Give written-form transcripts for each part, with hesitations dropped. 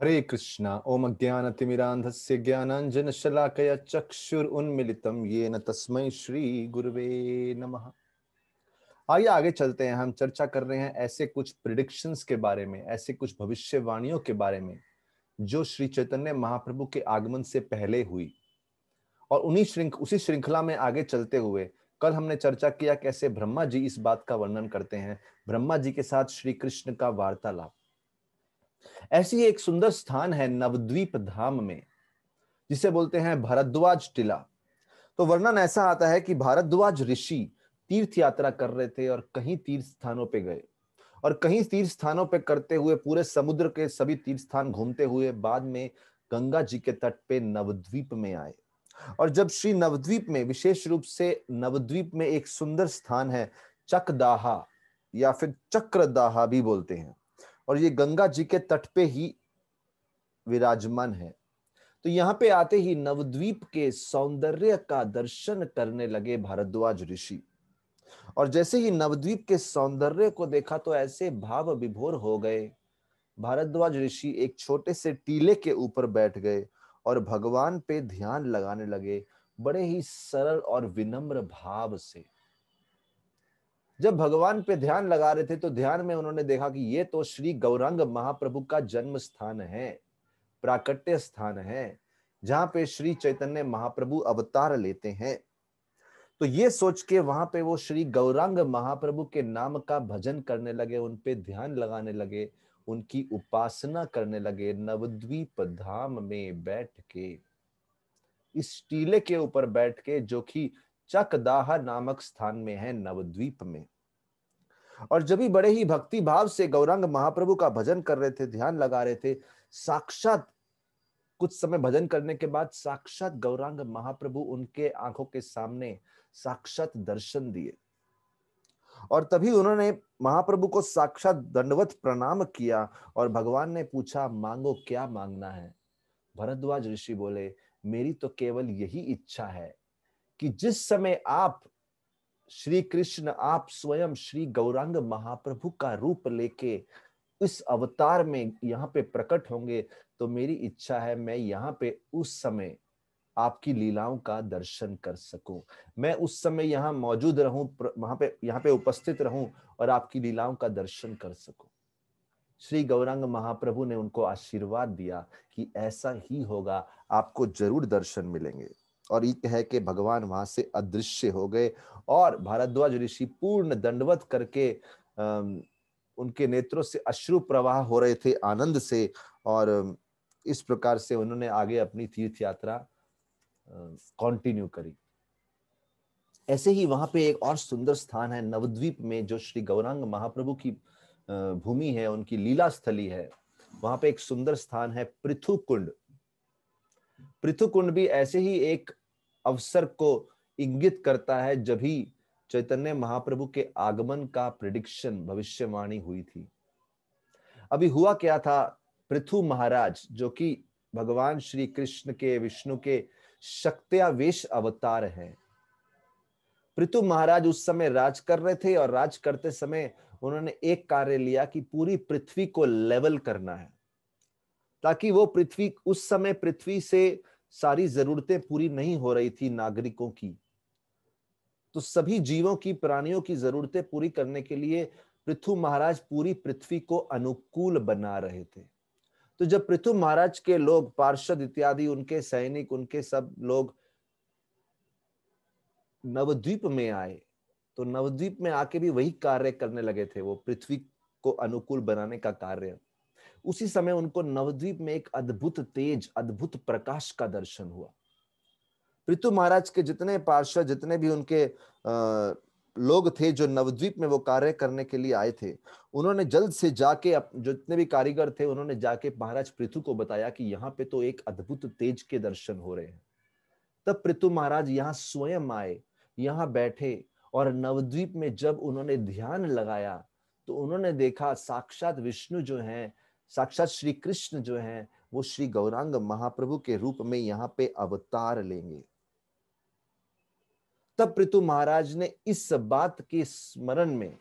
हरे कृष्णा। ओम अज्ञानतिमिरान्धस्य ज्ञानाञ्जनशलाकया चक्षुरुन्मिलितं येन तस्मै श्री गुरुवे नमः। आइए आगे चलते हैं। हम चर्चा कर रहे हैं ऐसे कुछ प्रिडिक्शंस के बारे में, ऐसे कुछ भविष्यवाणियों के बारे में जो श्री चैतन्य महाप्रभु के आगमन से पहले हुई। और उसी श्रृंखला में आगे चलते हुए कल हमने चर्चा किया कैसे ब्रह्मा जी इस बात का वर्णन करते हैं, ब्रह्मा जी के साथ श्री कृष्ण का वार्तालाप। ऐसी ही एक सुंदर स्थान है नवद्वीप धाम में, जिसे बोलते हैं भारद्वाज टीला। तो वर्णन ऐसा आता है कि भारद्वाज ऋषि तीर्थ यात्रा कर रहे थे और कहीं तीर्थ स्थानों पे गए, और कहीं तीर्थ स्थानों पे करते हुए पूरे समुद्र के सभी तीर्थ स्थान घूमते हुए बाद में गंगा जी के तट पे नवद्वीप में आए। और जब श्री नवद्वीप में, विशेष रूप से नवद्वीप में एक सुंदर स्थान है चकदाहा या फिर चक्रदाहा भी बोलते हैं, और ये गंगा जी के तट पे ही विराजमान है। तो यहाँ पे आते ही नवद्वीप के सौंदर्य का दर्शन करने लगे भारद्वाज ऋषि। और जैसे ही नवद्वीप के सौंदर्य को देखा तो ऐसे भाव विभोर हो गए। भारद्वाज ऋषि एक छोटे से टीले के ऊपर बैठ गए और भगवान पे ध्यान लगाने लगे, बड़े ही सरल और विनम्र भाव से। जब भगवान पे ध्यान लगा रहे थे तो ध्यान में उन्होंने देखा कि ये तो श्री गौरांग महाप्रभु का जन्म स्थान है, प्राकट्य स्थान है, जहां पे श्री चैतन्य महाप्रभु अवतार लेते हैं। तो ये सोच के वहां पे वो श्री गौरांग महाप्रभु के नाम का भजन करने लगे, उन पे ध्यान लगाने लगे, उनकी उपासना करने लगे नवद्वीप धाम में बैठ के, इस टीले के ऊपर बैठ के, जो कि चकदाहा नामक स्थान में है नवद्वीप में। और जब भी बड़े ही भक्ति भाव से गौरांग महाप्रभु का भजन कर रहे थे, ध्यान लगा रहे थे, साक्षात कुछ समय भजन करने के बाद साक्षात गौरांग महाप्रभु उनके आंखों के सामने साक्षात दर्शन दिए। और तभी उन्होंने महाप्रभु को साक्षात दंडवत प्रणाम किया और भगवान ने पूछा, मांगो, क्या मांगना है। भरद्वाज ऋषि बोले, मेरी तो केवल यही इच्छा है कि जिस समय आप श्री कृष्ण, आप स्वयं श्री गौरांग महाप्रभु का रूप लेके इस अवतार में यहाँ पे प्रकट होंगे, तो मेरी इच्छा है मैं यहाँ पे उस समय आपकी लीलाओं का दर्शन कर सकूं, मैं उस समय यहाँ मौजूद रहूं, वहां पे यहाँ पे उपस्थित रहूं और आपकी लीलाओं का दर्शन कर सकूं। श्री गौरांग महाप्रभु ने उनको आशीर्वाद दिया कि ऐसा ही होगा, आपको जरूर दर्शन मिलेंगे। और ये कह के भगवान वहां से अदृश्य हो गए और भारद्वाज ऋषि पूर्ण दंडवत करके उनके नेत्रों से अश्रु प्रवाह हो रहे थे आनंद से, और इस प्रकार से उन्होंने आगे अपनी तीर्थ यात्रा कंटिन्यू करी। ऐसे ही वहां पे एक और सुंदर स्थान है नवद्वीप में, जो श्री गौरांग महाप्रभु की भूमि है, उनकी लीला स्थली है। वहां पे एक सुंदर स्थान है पृथु कुंड। पृथु कुंड भी ऐसे ही एक अवसर को इंगित करता है जब ही चैतन्य महाप्रभु के आगमन का प्रेडिक्शन, भविष्यवाणी हुई थी। अभी हुआ क्या था, पृथु महाराज जो कि भगवान श्री कृष्ण के, विष्णु के शक्त्यावेश अवतार हैं, पृथु महाराज उस समय राज कर रहे थे। और राज करते समय उन्होंने एक कार्य लिया कि पूरी पृथ्वी को लेवल करना है, ताकि वो पृथ्वी, उस समय पृथ्वी से सारी जरूरतें पूरी नहीं हो रही थी नागरिकों की, तो सभी जीवों की, प्राणियों की जरूरतें पूरी करने के लिए पृथु महाराज पूरी पृथ्वी को अनुकूल बना रहे थे। तो जब पृथु महाराज के लोग, पार्षद इत्यादि, उनके सैनिक, उनके सब लोग नवद्वीप में आए, तो नवद्वीप में आके भी वही कार्य करने लगे थे, वो पृथ्वी को अनुकूल बनाने का कार्य। उसी समय उनको नवद्वीप में एक अद्भुत तेज, अद्भुत प्रकाश का दर्शन हुआ। पृथु महाराज के जितने पार्षद, जितने भी उनके लोग थे जो नवद्वीप में वो कार्य करने के लिए आए थे, उन्होंने जल्द से जाके, जितने भी कारीगर थे, उन्होंने जाके महाराज पृथु को बताया कि यहाँ पे तो एक अद्भुत तेज के दर्शन हो रहे हैं। तब पृथु महाराज यहाँ स्वयं आए, यहाँ बैठे, और नवद्वीप में जब उन्होंने ध्यान लगाया तो उन्होंने देखा साक्षात विष्णु जो हैं, साक्षात श्री कृष्ण जो हैं, वो श्री गौरांग महाप्रभु के रूप में यहाँ पे अवतार लेंगे। तब पृथु महाराज ने इस बात के स्मरण में,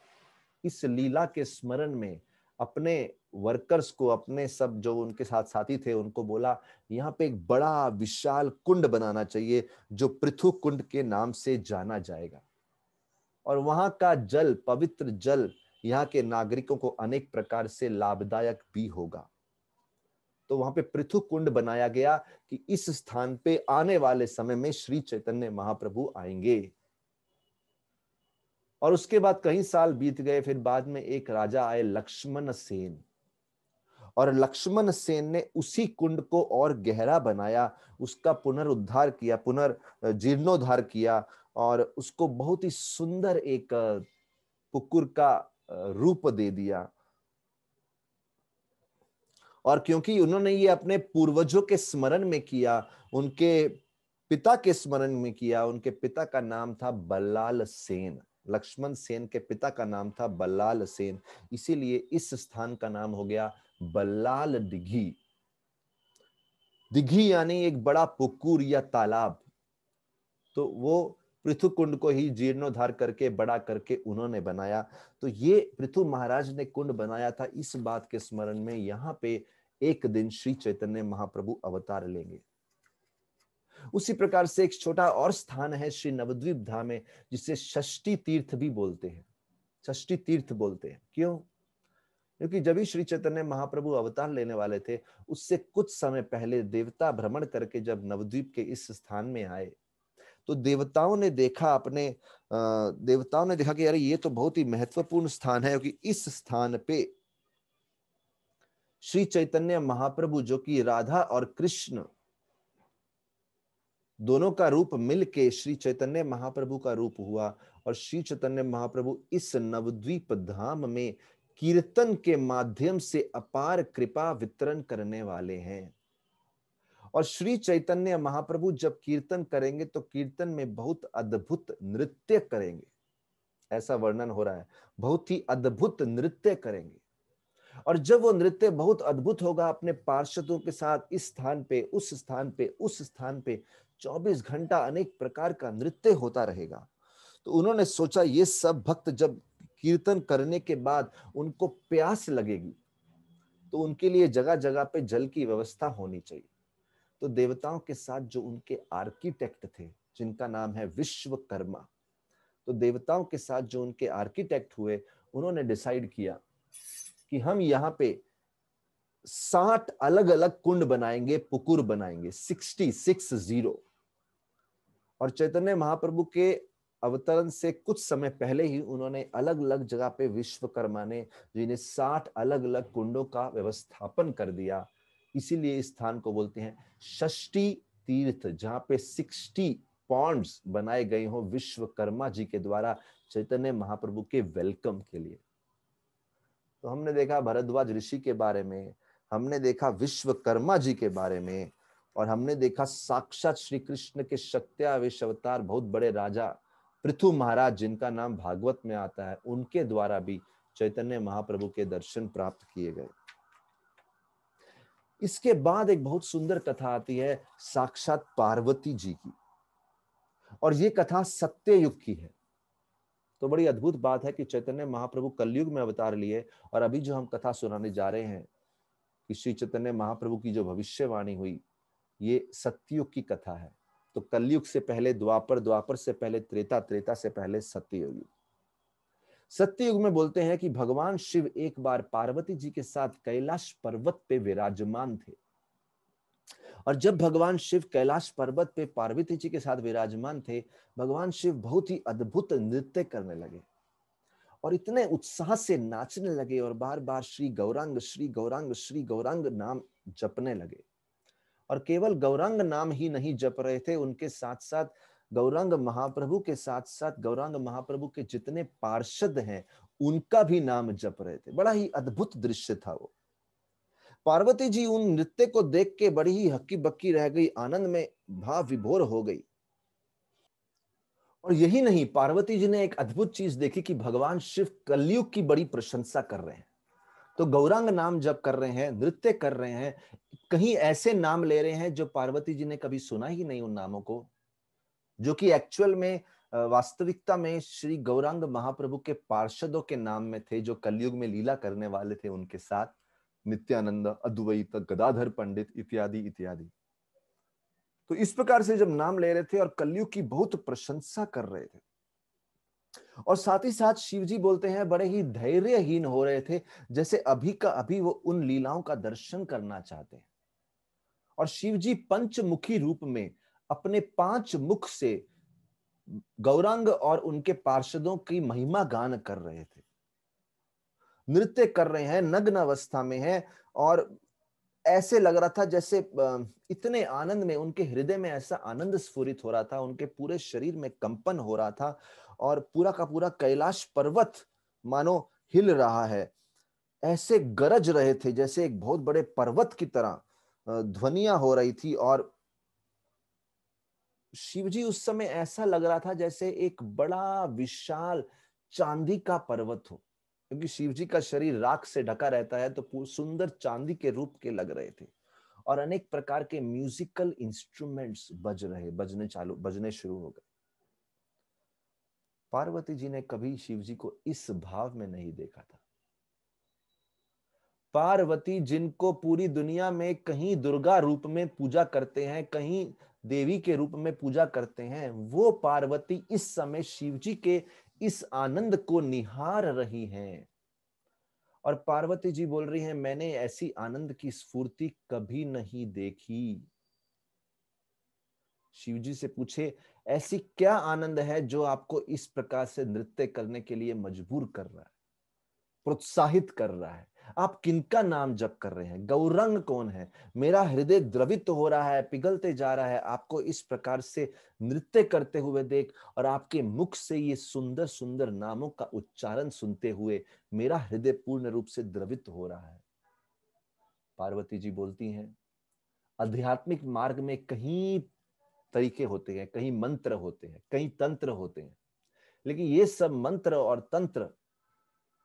इस लीला के स्मरण में अपने वर्कर्स को, अपने सब जो उनके साथ साथी थे, उनको बोला यहाँ पे एक बड़ा विशाल कुंड बनाना चाहिए जो पृथु कुंड के नाम से जाना जाएगा, और वहां का जल, पवित्र जल, यहाँ के नागरिकों को अनेक प्रकार से लाभदायक भी होगा। तो वहां पे पृथु कुंड बनाया गया कि इस स्थान पे आने वाले समय में श्री चैतन्य महाप्रभु आएंगे। और उसके बाद कई साल बीत गए, फिर बाद में एक राजा आए, लक्ष्मण सेन, और लक्ष्मण सेन ने उसी कुंड को और गहरा बनाया, उसका पुनरुद्धार किया, जीर्णोद्धार किया, और उसको बहुत ही सुंदर एक पुकुर का रूप दे दिया। और क्योंकि उन्होंने ये अपने पूर्वजों के स्मरण में किया, उनके पिता के स्मरण में किया, उनके पिता का नाम था बल्लाल सेन, लक्ष्मण सेन के पिता का नाम था बल्लाल सेन, इसीलिए इस स्थान का नाम हो गया बल्लाल दिघी। दिघी यानी एक बड़ा पुकुर या तालाब। तो वो पृथु कुंड को ही जीर्णोद्धार करके, बड़ा करके उन्होंने बनाया। तो ये पृथु महाराज ने कुंड बनाया था, इस बात के स्मरण में यहाँ पे एक दिन श्री चैतन्य महाप्रभु अवतार लेंगे। उसी प्रकार से एक छोटा और स्थान है श्री नवद्वीप धाम में, जिसे षष्ठी तीर्थ भी बोलते हैं। षष्ठी तीर्थ बोलते हैं क्यों? क्योंकि जब भी श्री चैतन्य महाप्रभु अवतार लेने वाले थे, उससे कुछ समय पहले देवता भ्रमण करके जब नवद्वीप के इस स्थान में आए, तो देवताओं ने देखा कि यार ये तो बहुत ही महत्वपूर्ण स्थान है, क्योंकि इस स्थान पे श्री चैतन्य महाप्रभु, जो कि राधा और कृष्ण दोनों का रूप मिलके श्री चैतन्य महाप्रभु का रूप हुआ, और श्री चैतन्य महाप्रभु इस नवद्वीप धाम में कीर्तन के माध्यम से अपार कृपा वितरण करने वाले हैं। और श्री चैतन्य महाप्रभु जब कीर्तन करेंगे तो कीर्तन में बहुत अद्भुत नृत्य करेंगे, ऐसा वर्णन हो रहा है, बहुत ही अद्भुत नृत्य करेंगे। और जब वो नृत्य बहुत अद्भुत होगा अपने पार्षदों के साथ, इस स्थान पे, उस स्थान पे, उस स्थान पे 24 घंटा अनेक प्रकार का नृत्य होता रहेगा। तो उन्होंने सोचा ये सब भक्त जब कीर्तन करने के बाद उनको प्यास लगेगी, तो उनके लिए जगह जगह पे जल की व्यवस्था होनी चाहिए। तो देवताओं के साथ जो उनके आर्किटेक्ट थे, जिनका नाम है विश्वकर्मा, तो देवताओं के साथ जो उनके आर्किटेक्ट हुए, उन्होंने डिसाइड किया कि हम यहाँ पे 60 अलग अलग कुंड बनाएंगे, पुकुर बनाएंगे, 60। और चैतन्य महाप्रभु के अवतरण से कुछ समय पहले ही उन्होंने अलग अलग जगह पे विश्वकर्मा ने जिन्हें 60 अलग अलग कुंडों का व्यवस्थापन कर दिया। इसीलिए इस स्थान को बोलते हैं षष्ठी तीर्थ, जहां पे 60 पॉन्ड्स बनाए गए हो विश्वकर्मा जी के द्वारा चैतन्य महाप्रभु के वेलकम के लिए। तो हमने देखा भरद्वाज ऋषि के बारे में, हमने देखा विश्वकर्मा जी के बारे में, और हमने देखा साक्षात श्री कृष्ण के शक्त्यावेश अवतार बहुत बड़े राजा पृथु महाराज, जिनका नाम भागवत में आता है, उनके द्वारा भी चैतन्य महाप्रभु के दर्शन प्राप्त किए गए। इसके बाद एक बहुत सुंदर कथा आती है साक्षात पार्वती जी की, और ये कथा सत्य युग की है। तो बड़ी अद्भुत बात है कि चैतन्य महाप्रभु कलयुग में अवतार लिए, और अभी जो हम कथा सुनाने जा रहे हैं कि श्री चैतन्य महाप्रभु की जो भविष्यवाणी हुई, ये सत्ययुग की कथा है। तो कलयुग से पहले द्वापर, द्वापर से पहले त्रेता, त्रेता से पहले सत्ययुग। सत्ययुग में बोलते हैं कि भगवान शिव एक बार पार्वती जी के साथ कैलाश पर्वत पे विराजमान थे, और जब भगवान शिव कैलाश पर्वत पे पार्वती जी के साथ विराजमान थे, भगवान शिव बहुत ही अद्भुत नृत्य करने लगे, और इतने उत्साह से नाचने लगे, और बार बार श्री गौरांग, श्री गौरांग, श्री गौरांग नाम जपने लगे। और केवल गौरांग नाम ही नहीं जप रहे थे, उनके साथ साथ गौरांग महाप्रभु के साथ साथ गौरांग महाप्रभु के जितने पार्षद हैं, उनका भी नाम जप रहे थे। बड़ा ही अद्भुत दृश्य था वो। पार्वती जी उन नृत्य को देख के बड़ी ही हक्की बक्की रह गई, आनंद में भाव विभोर हो गई। और यही नहीं, पार्वती जी ने एक अद्भुत चीज देखी कि भगवान शिव कलयुग की बड़ी प्रशंसा कर रहे हैं। तो गौरांग नाम जप कर रहे हैं, नृत्य कर रहे हैं, कहीं ऐसे नाम ले रहे हैं जो पार्वती जी ने कभी सुना ही नहीं, उन नामों को, जो कि एक्चुअल में वास्तविकता में श्री गौरांग महाप्रभु के पार्षदों के नाम में थे, जो कलयुग में लीला करने वाले थे उनके साथ। नित्यानंद, अद्वैत, गदाधर पंडित इत्यादि इत्यादि। तो इस प्रकार से जब नाम ले रहे थे और कलयुग की बहुत प्रशंसा कर रहे थे, और साथ ही साथ शिव जी बोलते हैं बड़े ही धैर्यहीन हो रहे थे, जैसे अभी का अभी वो उन लीलाओं का दर्शन करना चाहते हैं। और शिव जी पंचमुखी रूप में अपने 5 मुख से गौरांग और उनके पार्षदों की महिमा गान कर रहे थे, नृत्य कर रहे हैं, नग्न अवस्था में हैं, और ऐसे लग रहा था जैसे इतने आनंद में, उनके हृदय में ऐसा आनंद स्फुरित हो रहा था, उनके पूरे शरीर में कंपन हो रहा था, और पूरा का पूरा कैलाश पर्वत मानो हिल रहा है। ऐसे गरज रहे थे जैसे एक बहुत बड़े पर्वत की तरह ध्वनियां हो रही थी। और शिवजी उस समय ऐसा लग रहा था जैसे एक बड़ा विशाल चांदी का पर्वत हो, क्योंकि शिवजी का शरीर राख से ढका रहता है, तो सुंदर चांदी के रूप के लग रहे थे। और अनेक प्रकार के म्यूजिकल इंस्ट्रूमेंट्स बजने शुरू हो गए। पार्वती जी ने कभी शिवजी को इस भाव में नहीं देखा था। पार्वती जिनको पूरी दुनिया में कहीं दुर्गा रूप में पूजा करते हैं, कहीं देवी के रूप में पूजा करते हैं, वो पार्वती इस समय शिवजी के इस आनंद को निहार रही हैं। और पार्वती जी बोल रही हैं, मैंने ऐसी आनंद की स्फूर्ति कभी नहीं देखी। शिवजी से पूछे, ऐसी क्या आनंद है जो आपको इस प्रकार से नृत्य करने के लिए मजबूर कर रहा है, प्रोत्साहित कर रहा है? आप किनका नाम जप कर रहे हैं? गौरंग कौन है? मेरा हृदय द्रवित हो रहा है, पिघलते जा रहा है आपको इस प्रकार से नृत्य करते हुए देख, और आपके मुख से ये सुंदर सुंदर नामों का उच्चारण सुनते हुए मेरा हृदय पूर्ण रूप से द्रवित हो रहा है। पार्वती जी बोलती हैं, आध्यात्मिक मार्ग में कहीं तरीके होते हैं, कहीं मंत्र होते हैं, कहीं तंत्र होते हैं, लेकिन ये सब मंत्र और तंत्र,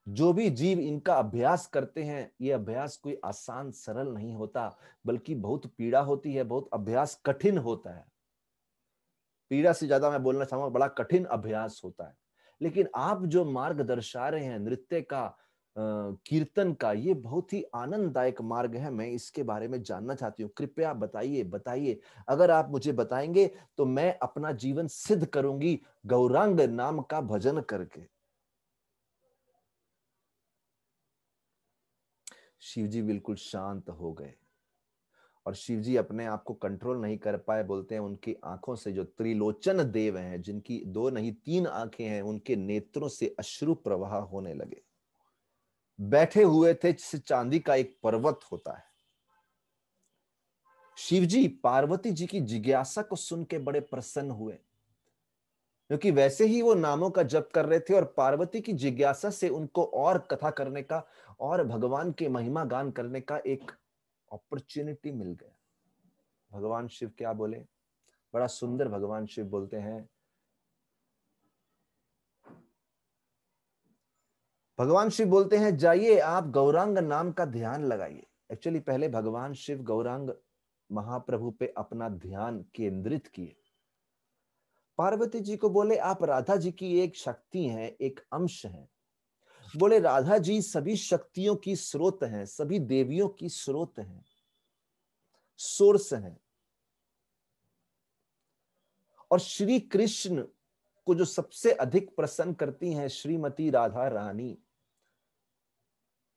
जो भी जीव इनका अभ्यास करते हैं, ये अभ्यास कोई आसान सरल नहीं होता, बल्कि बहुत पीड़ा होती है, बहुत अभ्यास कठिन होता है। पीड़ा से ज्यादा मैं बोलना चाहूंगा, बड़ा कठिन अभ्यास होता है। लेकिन आप जो मार्ग दर्शा रहे हैं नृत्य का, कीर्तन का, ये बहुत ही आनंददायक मार्ग है। मैं इसके बारे में जानना चाहती हूँ, कृपया बताइए बताइए। अगर आप मुझे बताएंगे तो मैं अपना जीवन सिद्ध करूंगी गौरांग नाम का भजन करके। शिवजी बिल्कुल शांत हो गए, और शिवजी अपने आप को कंट्रोल नहीं कर पाए। बोलते हैं उनकी आंखों से, जो त्रिलोचन देव हैं, जिनकी 2 नहीं 3 आंखें हैं, उनके नेत्रों से अश्रु प्रवाह होने लगे। बैठे हुए थे जिससे चांदी का एक पर्वत होता है। शिवजी पार्वती जी की जिज्ञासा को सुन के बड़े प्रसन्न हुए, क्योंकि वैसे ही वो नामों का जप कर रहे थे, और पार्वती की जिज्ञासा से उनको और कथा करने का और भगवान के महिमा गान करने का एक अपॉर्चुनिटी मिल गया। भगवान शिव क्या बोले? बड़ा सुंदर भगवान शिव बोलते हैं। भगवान शिव बोलते हैं, जाइए आप गौरांग नाम का ध्यान लगाइए। एक्चुअली पहले भगवान शिव गौरांग महाप्रभु पे अपना ध्यान केंद्रित किए। पार्वती जी को बोले, आप राधा जी की एक शक्ति हैं, एक अंश हैं। बोले, राधा जी सभी शक्तियों की स्रोत हैं, सभी देवियों की स्रोत हैं, सोर्स हैं। और श्री कृष्ण को जो सबसे अधिक प्रसन्न करती हैं श्रीमती राधा रानी।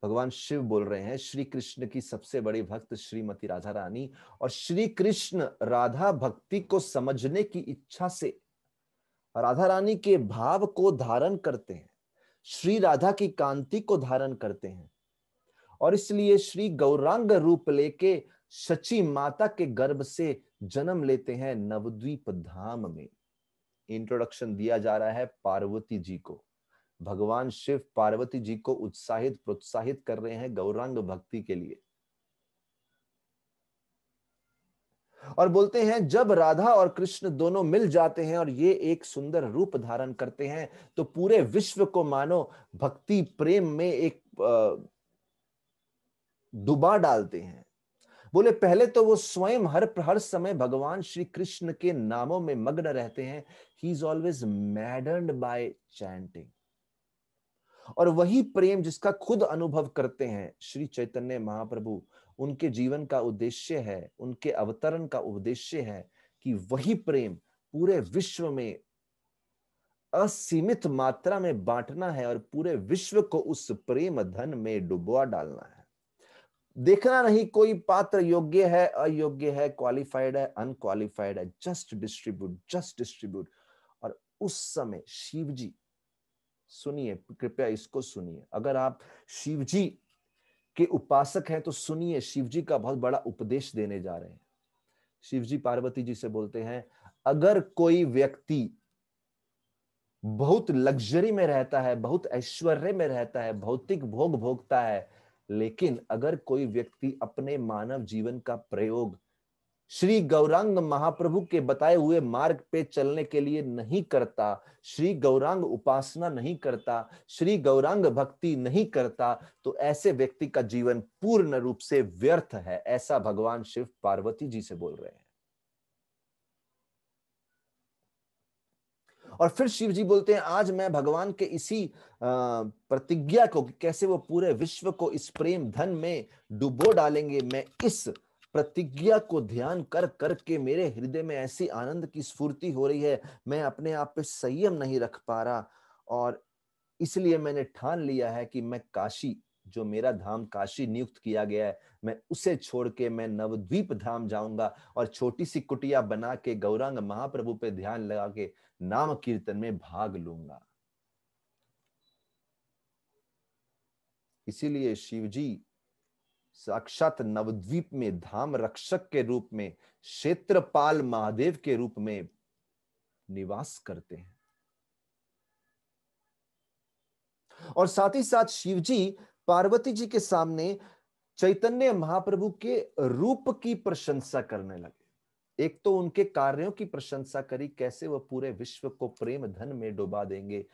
भगवान शिव बोल रहे हैं, श्री कृष्ण की सबसे बड़ी भक्त श्रीमती राधा रानी। और श्री कृष्ण राधा भक्ति को समझने की इच्छा से राधा रानी के भाव को धारण करते हैं, श्री राधा की कांति को धारण करते हैं, और इसलिए श्री गौरांग रूप लेके शची माता के गर्भ से जन्म लेते हैं नवद्वीप धाम में। इंट्रोडक्शन दिया जा रहा है पार्वती जी को। भगवान शिव पार्वती जी को उत्साहित प्रोत्साहित कर रहे हैं गौरांग भक्ति के लिए, और बोलते हैं जब राधा और कृष्ण दोनों मिल जाते हैं और ये एक सुंदर रूप धारण करते हैं, तो पूरे विश्व को मानो भक्ति प्रेम में एक डुबा डालते हैं। बोले, पहले तो वो स्वयं हर समय भगवान श्री कृष्ण के नामों में मग्न रहते हैं। He is always maddened by chanting. और वही प्रेम जिसका खुद अनुभव करते हैं श्री चैतन्य महाप्रभु, उनके जीवन का उद्देश्य है, उनके अवतरण का उद्देश्य है कि वही प्रेम पूरे विश्व में असीमित मात्रा में बांटना है और पूरे विश्व को उस प्रेम धन में डुबोआ डालना है। देखना नहीं कोई पात्र योग्य है, अयोग्य है, क्वालिफाइड है, अनक्वालिफाइड है, जस्ट डिस्ट्रीब्यूट, जस्ट डिस्ट्रीब्यूट। और उस समय शिव जी, सुनिए, कृपया इसको सुनिए, अगर आप शिव जी के उपासक हैं तो सुनिए, शिव जी का बहुत बड़ा उपदेश देने जा रहे हैं। शिव जी पार्वती जी से बोलते हैं, अगर कोई व्यक्ति बहुत लग्जरी में रहता है, बहुत ऐश्वर्य में रहता है, भौतिक भोग भोगता है, लेकिन अगर कोई व्यक्ति अपने मानव जीवन का प्रयोग श्री गौरांग महाप्रभु के बताए हुए मार्ग पे चलने के लिए नहीं करता, श्री गौरांग उपासना नहीं करता, श्री गौरांग भक्ति नहीं करता, तो ऐसे व्यक्ति का जीवन पूर्ण रूप से व्यर्थ है। ऐसा भगवान शिव पार्वती जी से बोल रहे हैं। और फिर शिव जी बोलते हैं, आज मैं भगवान के इसी प्रतिज्ञा को, कैसे वो पूरे विश्व को इस प्रेम धन में डुबो डालेंगे, मैं इस प्रतिज्ञा को ध्यान कर करके मेरे हृदय में ऐसी आनंद की स्फूर्ति हो रही है, मैं अपने आप पे संयम नहीं रख पा रहा, और इसलिए मैंने ठान लिया है कि मैं काशी, जो मेरा धाम काशी नियुक्त किया गया है, मैं उसे छोड़ के मैं नवद्वीप धाम जाऊंगा और छोटी सी कुटिया बना के गौरांग महाप्रभु पे ध्यान लगा के नाम कीर्तन में भाग लूंगा। इसीलिए शिवजी साक्षात नवद्वीप में धाम रक्षक के रूप में, क्षेत्रपाल महादेव के रूप में निवास करते हैं। और साथ ही साथ शिवजी पार्वती जी के सामने चैतन्य महाप्रभु के रूप की प्रशंसा करने लगे। एक तो उनके कार्यों की प्रशंसा करी, कैसे वह पूरे विश्व को प्रेम धन में डुबा देंगे,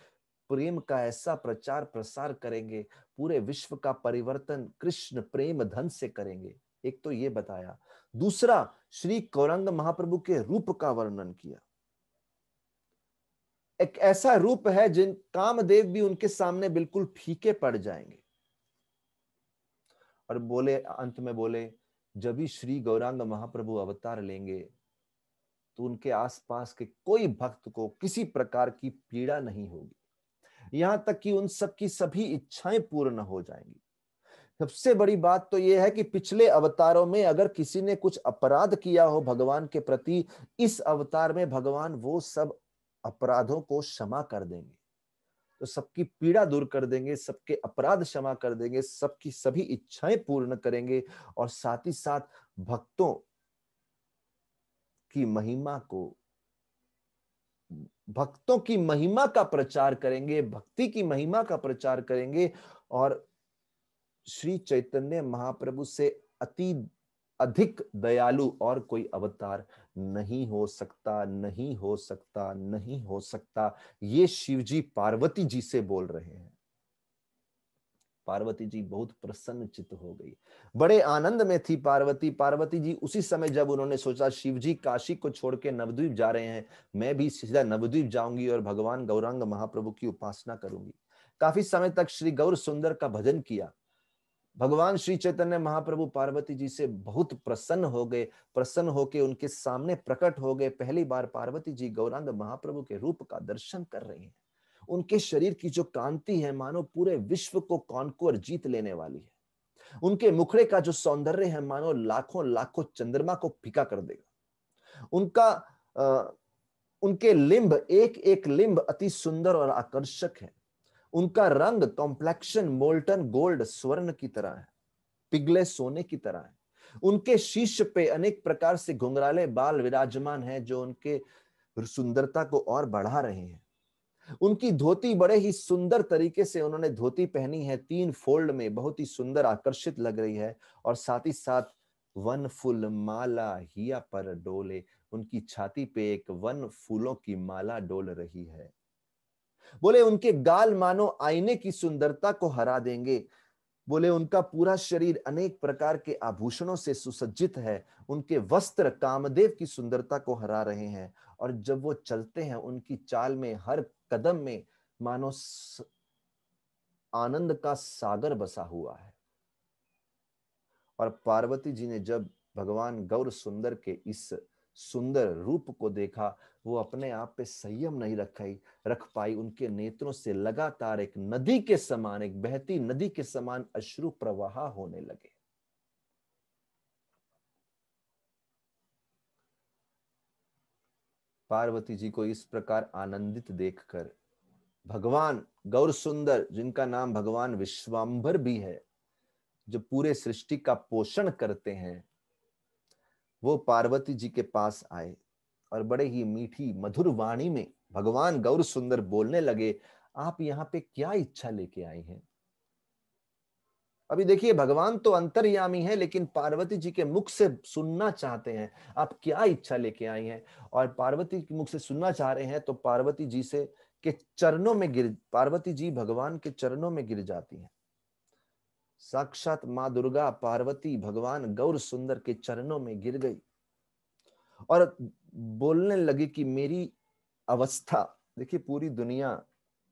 प्रेम का ऐसा प्रचार प्रसार करेंगे, पूरे विश्व का परिवर्तन कृष्ण प्रेम धन से करेंगे। एक तो ये बताया। दूसरा, श्री गौरांग महाप्रभु के रूप का वर्णन किया। एक ऐसा रूप है जिन कामदेव भी उनके सामने बिल्कुल फीके पड़ जाएंगे। और बोले, अंत में बोले, जब भी श्री गौरांग महाप्रभु अवतार लेंगे तो उनके आसपास के कोई भक्त को किसी प्रकार की पीड़ा नहीं होगी, यहां तक कि उन सब की सभी इच्छाएं पूर्ण हो जाएंगी। सबसे बड़ी बात तो यह है कि पिछले अवतारों में अगर किसी ने कुछ अपराध किया हो भगवान के प्रति, इस अवतार में भगवान वो सब अपराधों को क्षमा कर देंगे, तो सबकी पीड़ा दूर कर देंगे, सबके अपराध क्षमा कर देंगे, सबकी सभी इच्छाएं पूर्ण करेंगे, और साथ ही साथ भक्तों की महिमा को, भक्तों की महिमा का प्रचार करेंगे, भक्ति की महिमा का प्रचार करेंगे। और श्री चैतन्य महाप्रभु से अति अधिक दयालु और कोई अवतार नहीं हो सकता, नहीं हो सकता, नहीं हो सकता। ये शिवजी पार्वती जी से बोल रहे हैं। पार्वती जी बहुत प्रसन्न चित्त हो गई, बड़े आनंद में थी पार्वती। पार्वती जी उसी समय जब उन्होंने सोचा शिव जी काशी को छोड़ के नवद्वीप जा रहे हैं, मैं भी सीधा नवद्वीप जाऊंगी और भगवान गौरांग महाप्रभु की उपासना करूंगी। काफी समय तक श्री गौर सुंदर का भजन किया। भगवान श्री चैतन्य महाप्रभु पार्वती जी से बहुत प्रसन्न हो गए, प्रसन्न होके उनके सामने प्रकट हो गए। पहली बार पार्वती जी गौरांग महाप्रभु के रूप का दर्शन कर रही हैं। उनके शरीर की जो कांति है मानो पूरे विश्व को कॉन्कोर जीत लेने वाली है। उनके मुखड़े का जो सौंदर्य है मानो लाखों लाखों चंद्रमा को फीका कर देगा। उनके लिंब, एक एक लिंब अति सुंदर और आकर्षक है। उनका रंग कॉम्प्लेक्शन मोल्टन गोल्ड स्वर्ण की तरह है, पिघले सोने की तरह है। उनके शीश पे अनेक प्रकार से घुंघराले बाल विराजमान हैं जो उनके सुंदरता को और बढ़ा रहे हैं। उनकी धोती बड़े ही सुंदर तरीके से उन्होंने धोती पहनी है, 3 फोल्ड में, बहुत ही सुंदर आकर्षित लग रही है। और साथ ही साथ वन फूल माला हिया पर डोले, उनकी छाती पे एक वन फूलों की माला डोल रही है। बोले उनके गाल मानो आईने की सुंदरता को हरा देंगे। बोले उनका पूरा शरीर अनेक प्रकार के आभूषणों से सुसज्जित है। उनके वस्त्र कामदेव की सुंदरता को हरा रहे हैं। और जब वो चलते हैं उनकी चाल में, हर कदम में मानो आनंद का सागर बसा हुआ है। और पार्वती जी ने जब भगवान गौर सुंदर के इस सुंदर रूप को देखा, वो अपने आप पे संयम नहीं रख पाई। उनके नेत्रों से लगातार एक नदी के समान, एक बहती नदी के समान अश्रु प्रवाह होने लगे। पार्वती जी को इस प्रकार आनंदित देखकर भगवान गौर सुंदर, जिनका नाम भगवान विश्वाम्भर भी है, जो पूरे सृष्टि का पोषण करते हैं, वो पार्वती जी के पास आए और बड़े ही मीठी मधुर वाणी में भगवान गौर सुंदर बोलने लगे, आप यहाँ पे क्या इच्छा लेके आई हैं? अभी देखिए, भगवान तो अंतर्यामी है, लेकिन पार्वती जी के मुख से सुनना चाहते हैं, आप क्या इच्छा लेके आई हैं? और पार्वती के मुख से सुनना चाह रहे हैं, तो पार्वती जी से के चरणों में पार्वती जी भगवान के चरणों में गिर जाती हैं। साक्षात माँ दुर्गा पार्वती भगवान गौर सुंदर के चरणों में गिर गई और बोलने लगी कि मेरी अवस्था, देखिए पूरी दुनिया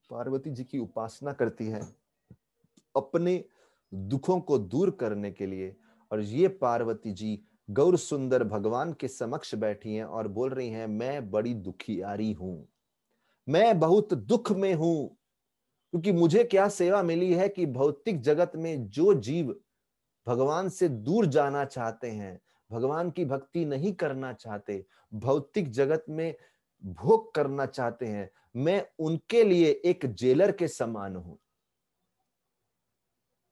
पार्वती जी की उपासना करती है अपने दुखों को दूर करने के लिए, और ये पार्वती जी गौर सुंदर भगवान के समक्ष बैठी हैं और बोल रही हैं, मैं बड़ी दुखियारी हूं, मैं बहुत दुख में हूं, क्योंकि मुझे क्या सेवा मिली है कि भौतिक जगत में जो जीव भगवान से दूर जाना चाहते हैं, भगवान की भक्ति नहीं करना चाहते, भौतिक जगत में भोग करना चाहते हैं, मैं उनके लिए एक जेलर के समान हूं।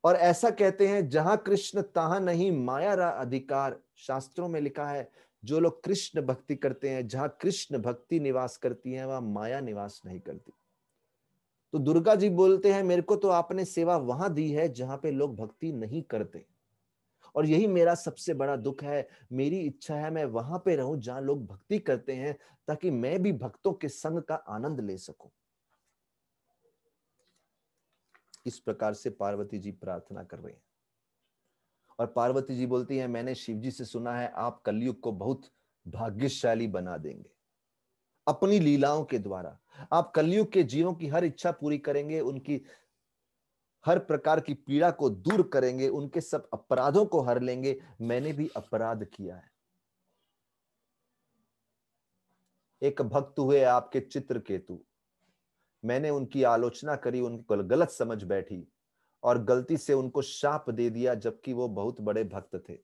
और ऐसा कहते हैं, जहां कृष्ण तहां नहीं माया रा अधिकार, शास्त्रों में लिखा है, जो लोग कृष्ण भक्ति करते हैं, जहां कृष्ण भक्ति निवास करती है, वहां माया निवास नहीं करती। तो दुर्गा जी बोलते हैं, मेरे को तो आपने सेवा वहां दी है जहां पे लोग भक्ति नहीं करते, और यही मेरा सबसे बड़ा दुख है। मेरी इच्छा है मैं वहां पे रहूं जहां लोग भक्ति करते हैं, ताकि मैं भी भक्तों के संग का आनंद ले सकूं। इस प्रकार से पार्वती जी प्रार्थना कर रहे हैं। और पार्वती जी बोलती हैं, मैंने शिव जी से सुना है आप कलयुग को बहुत भाग्यशाली बना देंगे अपनी लीलाओं के द्वारा। आप कलयुग के जीवों की हर इच्छा पूरी करेंगे, उनकी हर प्रकार की पीड़ा को दूर करेंगे, उनके सब अपराधों को हर लेंगे। मैंने भी अपराध किया है। एक भक्त हुए आपके चित्रकेतु, मैंने उनकी आलोचना करी, उनको गलत समझ बैठी और गलती से उनको शाप दे दिया, जबकि वो बहुत बड़े भक्त थे।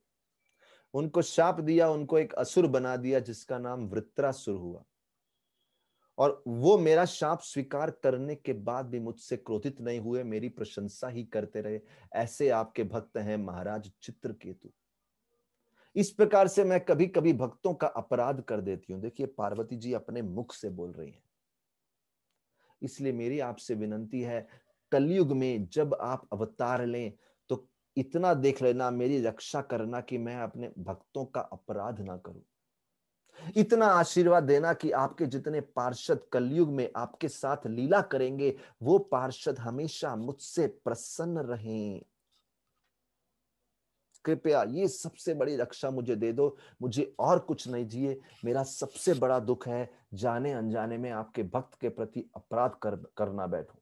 उनको शाप दिया, उनको एक असुर बना दिया जिसका नाम वृत्रासुर हुआ। और वो मेरा शाप स्वीकार करने के बाद भी मुझसे क्रोधित नहीं हुए, मेरी प्रशंसा ही करते रहे। ऐसे आपके भक्त हैं महाराज चित्रकेतु। इस प्रकार से मैं कभी कभी भक्तों का अपराध कर देती हूं। देखिए पार्वती जी अपने मुख से बोल रही हैं। इसलिए मेरी आपसे विनंती है, कलयुग में जब आप अवतार लें तो इतना देख लेना, मेरी रक्षा करना कि मैं अपने भक्तों का अपराध ना करूं। इतना आशीर्वाद देना कि आपके जितने पार्षद कलयुग में आपके साथ लीला करेंगे, वो पार्षद हमेशा मुझसे प्रसन्न रहें। कृपया ये सबसे बड़ी रक्षा मुझे दे दो, मुझे और कुछ नहीं चाहिए। मेरा सबसे बड़ा दुख है जाने अनजाने में आपके भक्त के प्रति अपराध करना बैठूं,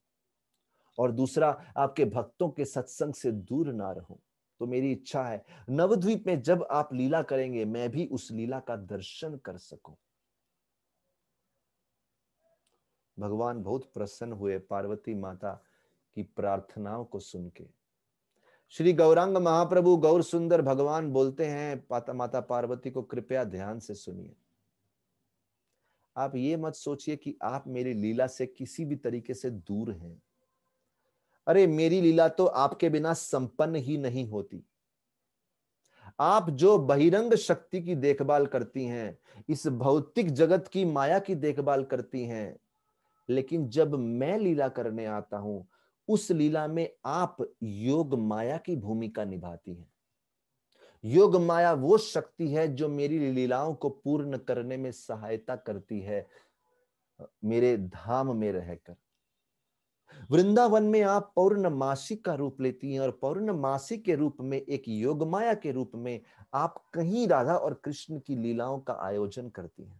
और दूसरा आपके भक्तों के सत्संग से दूर ना रहूं। तो मेरी इच्छा है नवद्वीप में जब आप लीला करेंगे, मैं भी उस लीला का दर्शन कर सकूं। भगवान बहुत प्रसन्न हुए पार्वती माता की प्रार्थनाओं को सुन के। श्री गौरांग महाप्रभु गौर सुंदर भगवान बोलते हैं, माता पार्वती को कृपया ध्यान से सुनिए। आप ये मत सोचिए कि आप मेरी लीला से किसी भी तरीके से दूर हैं। अरे मेरी लीला तो आपके बिना संपन्न ही नहीं होती। आप जो बहिरंग शक्ति की देखभाल करती हैं, इस भौतिक जगत की माया की देखभाल करती हैं, लेकिन जब मैं लीला करने आता हूं, उस लीला में आप योग माया की भूमिका निभाती हैं। योग माया वो शक्ति है जो मेरी लीलाओं को पूर्ण करने में सहायता करती है, मेरे धाम में रहकर। वृंदावन में आप पौर्णमासी का रूप लेती हैं, और पौर्णमासी के रूप में एक योगमाया के रूप में आप कहीं राधा और कृष्ण की लीलाओं का आयोजन करती हैं।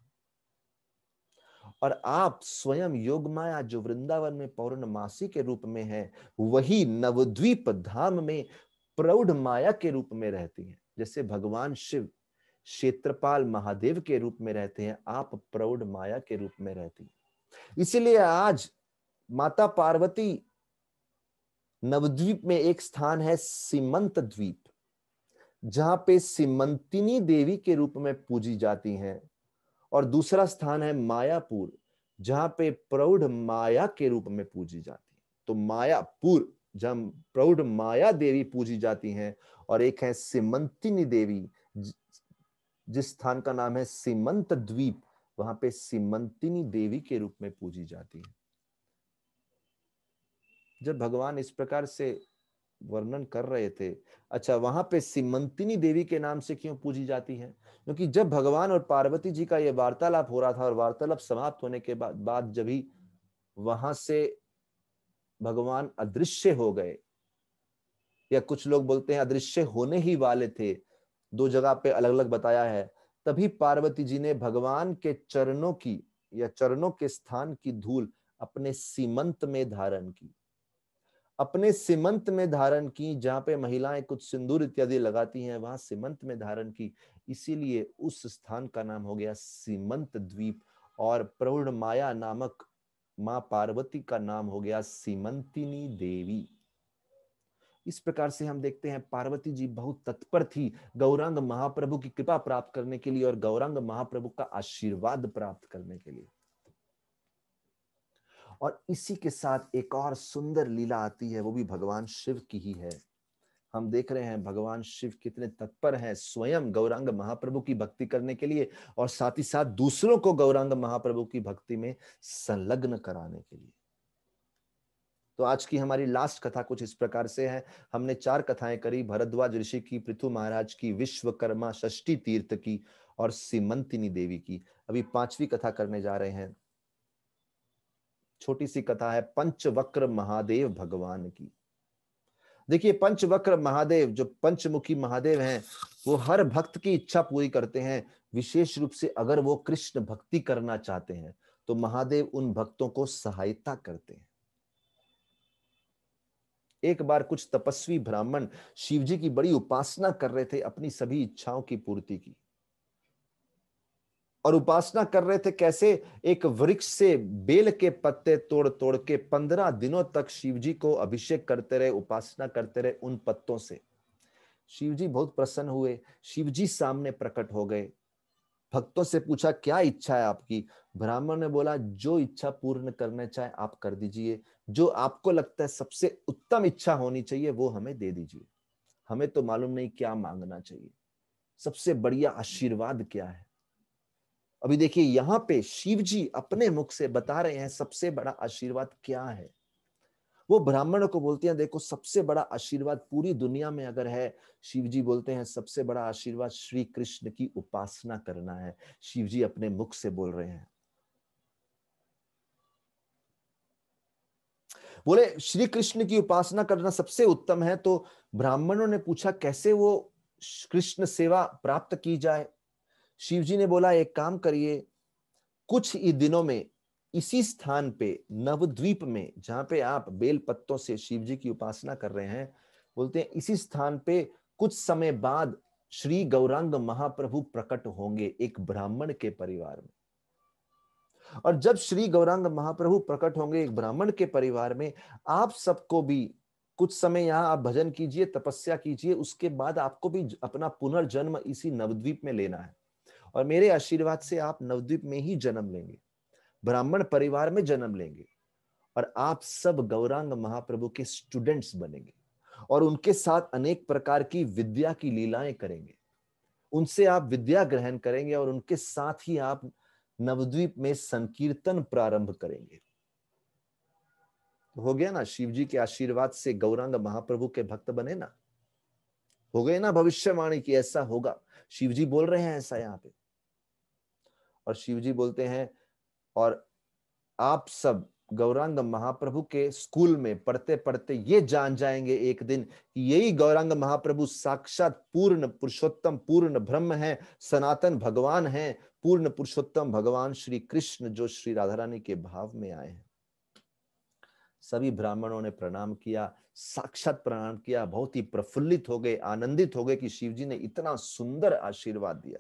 और आप स्वयं योग माया जो वृंदावन में पौर्णमासी के रूप में है, वही नवद्वीप धाम में प्रौढ़ माया के रूप में रहती हैं। जैसे भगवान शिव क्षेत्रपाल महादेव के रूप में रहते हैं, आप प्रौढ़ माया के रूप में रहती हैं। इसीलिए आज माता पार्वती नवद्वीप में एक स्थान है सीमंत द्वीप, जहां पे सीमंतिनी देवी के रूप में पूजी जाती हैं, और दूसरा स्थान है मायापुर, जहां पे प्रौढ़ माया के रूप में पूजी जाती है। तो मायापुर जहां प्रौढ़ माया देवी पूजी जाती हैं, और एक है सीमंतिनी देवी, जिस स्थान का नाम है सीमंत द्वीप, वहां पे सीमंतिनी देवी के रूप में पूजी जाती है। जब भगवान इस प्रकार से वर्णन कर रहे थे, अच्छा वहां पे सीमंतिनी देवी के नाम से क्यों पूजी जाती है? क्योंकि जब भगवान और पार्वती जी का यह वार्तालाप हो रहा था, और वार्तालाप समाप्त होने के बाद जब ही वहां से भगवान अदृश्य हो गए, या कुछ लोग बोलते हैं अदृश्य होने ही वाले थे, दो जगह पे अलग अलग बताया है, तभी पार्वती जी ने भगवान के चरणों की या चरणों के स्थान की धूल अपने सीमंत में धारण की, अपने सीमंत में धारण की। जहां पे महिलाएं कुछ सिंदूर इत्यादि लगाती हैं, वहां सीमंत में धारण की, इसीलिए उस स्थान का नाम हो गया सीमंत द्वीप, और प्रौढ़ माया नामक मां पार्वती का नाम हो गया सीमंतिनी देवी। इस प्रकार से हम देखते हैं पार्वती जी बहुत तत्पर थी गौरांग महाप्रभु की कृपा प्राप्त करने के लिए और गौरांग महाप्रभु का आशीर्वाद प्राप्त करने के लिए। और इसी के साथ एक और सुंदर लीला आती है, वो भी भगवान शिव की ही है। हम देख रहे हैं भगवान शिव कितने तत्पर हैं स्वयं गौरांग महाप्रभु की भक्ति करने के लिए, और साथ ही साथ दूसरों को गौरांग महाप्रभु की भक्ति में संलग्न कराने के लिए। तो आज की हमारी लास्ट कथा कुछ इस प्रकार से है। हमने 4 कथाएं करी, भरद्वाज ऋषि की, पृथु महाराज की, विश्वकर्मा षष्ठी तीर्थ की, और सीमंतिनी देवी की। अभी 5वीं कथा करने जा रहे हैं। छोटी सी कथा है पंचवक्र महादेव भगवान की। देखिए पंचवक्र महादेव, जो पंचमुखी महादेव हैं, वो हर भक्त की इच्छा पूरी करते हैं। विशेष रूप से अगर वो कृष्ण भक्ति करना चाहते हैं तो महादेव उन भक्तों को सहायता करते हैं। एक बार कुछ तपस्वी ब्राह्मण शिवजी की बड़ी उपासना कर रहे थे अपनी सभी इच्छाओं की पूर्ति की, और उपासना कर रहे थे कैसे? एक वृक्ष से बेल के पत्ते तोड़ तोड़ के 15 दिनों तक शिवजी को अभिषेक करते रहे, उपासना करते रहे उन पत्तों से। शिवजी बहुत प्रसन्न हुए, शिवजी सामने प्रकट हो गए। भक्तों से पूछा क्या इच्छा है आपकी? ब्राह्मण ने बोला जो इच्छा पूर्ण करना चाहे आप कर दीजिए, जो आपको लगता है सबसे उत्तम इच्छा होनी चाहिए वो हमें दे दीजिए। हमें तो मालूम नहीं क्या मांगना चाहिए, सबसे बढ़िया आशीर्वाद क्या है। अभी देखिए यहां पे शिव जी अपने मुख से बता रहे हैं सबसे बड़ा आशीर्वाद क्या है। वो ब्राह्मणों को बोलते हैं देखो सबसे बड़ा आशीर्वाद पूरी दुनिया में अगर है, शिव जी बोलते हैं सबसे बड़ा आशीर्वाद श्री कृष्ण की उपासना करना है। शिव जी अपने मुख से बोल रहे हैं। बोले श्री कृष्ण की उपासना करना सबसे उत्तम है। तो ब्राह्मणों ने पूछा कैसे वो कृष्ण सेवा प्राप्त की जाए। शिव जी ने बोला एक काम करिए, कुछ ही दिनों में इसी स्थान पे नवद्वीप में जहां पे आप बेल पत्तों से शिव जी की उपासना कर रहे हैं, बोलते हैं इसी स्थान पे कुछ समय बाद श्री गौरांग महाप्रभु प्रकट होंगे एक ब्राह्मण के परिवार में। और जब श्री गौरांग महाप्रभु प्रकट होंगे एक ब्राह्मण के परिवार में, आप सबको भी कुछ समय यहाँ आप भजन कीजिए, तपस्या कीजिए, उसके बाद आपको भी अपना पुनर्जन्म इसी नवद्वीप में लेना है। और मेरे आशीर्वाद से आप नवद्वीप में ही जन्म लेंगे, ब्राह्मण परिवार में जन्म लेंगे, और आप सब गौरांग महाप्रभु के स्टूडेंट्स बनेंगे, और उनके साथ अनेक प्रकार की विद्या की लीलाएं करेंगे। उनसे आप विद्या ग्रहण करेंगे और उनके साथ ही आप नवद्वीप में संकीर्तन प्रारंभ करेंगे। हो गया ना, शिव जी के आशीर्वाद से गौरांग महाप्रभु के भक्त बने ना, हो गए ना भविष्यवाणी की ऐसा होगा। शिव जी बोल रहे हैं ऐसा यहाँ पे। और शिव जी बोलते हैं और आप सब गौरांग महाप्रभु के स्कूल में पढ़ते पढ़ते ये जान जाएंगे एक दिन कि यही गौरांग महाप्रभु साक्षात पूर्ण पुरुषोत्तम पूर्ण ब्रह्म है, सनातन भगवान है, पूर्ण पुरुषोत्तम भगवान श्री कृष्ण जो श्री राधा रानी के भाव में आए हैं। सभी ब्राह्मणों ने प्रणाम किया, साक्षात प्रणाम किया, बहुत ही प्रफुल्लित हो गए, आनंदित हो गए कि शिव जी ने इतना सुंदर आशीर्वाद दिया।